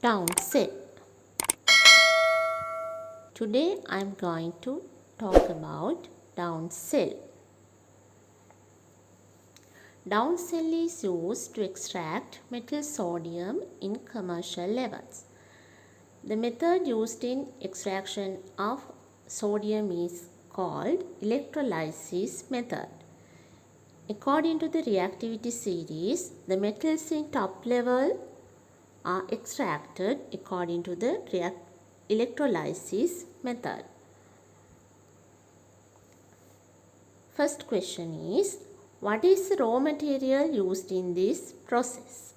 downscell. Today I am going to talk about downscell. Downscell is used to extract metal sodium in commercial levels. The method used in extraction of sodium is called electrolysis method. According to the reactivity series, the metals in top level are extracted according to the electrolysis method. First question is, what is the raw material used in this process?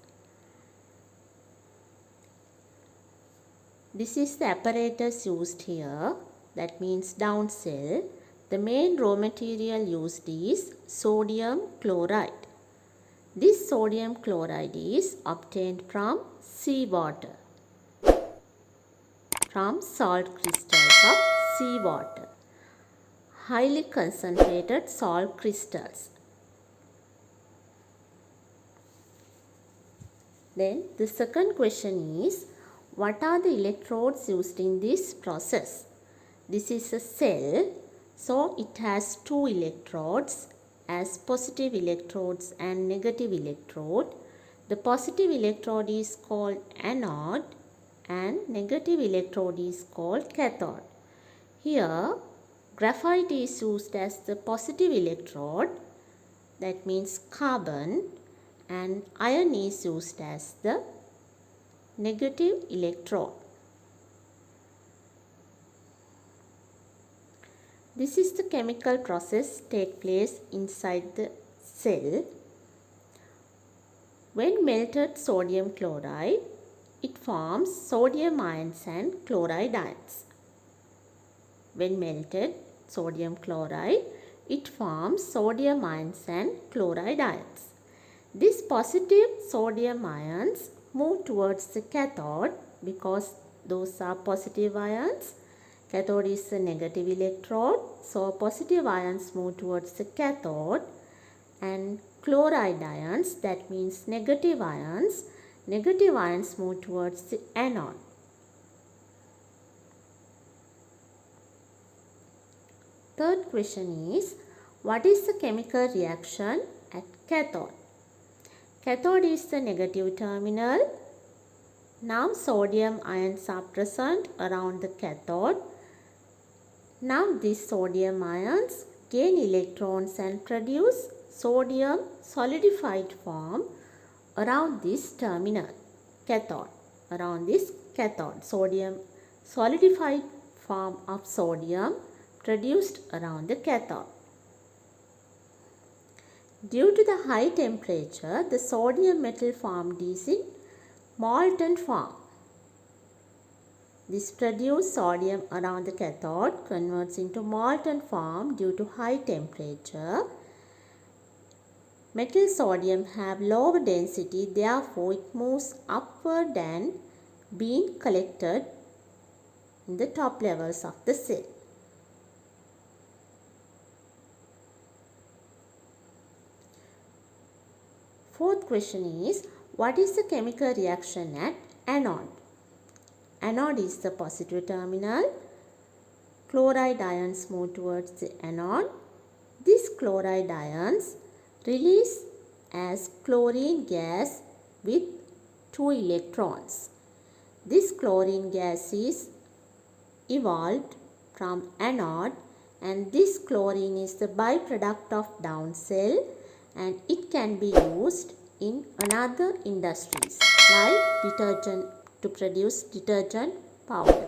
This is the apparatus used here, that means downscell. The main raw material used is sodium chloride. This sodium chloride is obtained from seawater, from salt crystals of seawater, highly concentrated salt crystals. Then the second question is, what are the electrodes used in this process? This is a cell, so it has two electrodes as positive electrodes and negative electrode. The positive electrode is called anode and negative electrode is called cathode. Here graphite is used as the positive electrode, that means carbon, and iron is used as the negative electrode. This is the chemical process take place inside the cell. When melted sodium chloride, it forms sodium ions and chloride ions. When melted sodium chloride, it forms sodium ions and chloride ions. These positive sodium ions move towards the cathode because those are positive ions. Cathode is a negative electrode, so positive ions move towards the cathode, and chloride ions, that means negative ions move towards the anode. Third question is, what is the chemical reaction at cathode? Cathode is the negative terminal. Now sodium ions are present around the cathode. Now these sodium ions gain electrons and produce sodium solidified form around this terminal, cathode. Around this cathode, sodium solidified form of sodium produced around the cathode. Due to the high temperature, the sodium metal formed is in molten form. This produced sodium around the cathode converts into molten form due to high temperature. Metal sodium have lower density, therefore it moves upward and being collected in the top levels of the cell. Fourth question is, what is the chemical reaction at anode? Anode is the positive terminal. Chloride ions move towards the anode. These chloride ions release as chlorine gas with 2 electrons. This chlorine gas is evolved from anode, and this chlorine is the byproduct of downscell, and it can be used in another industries like detergent, to produce detergent powder.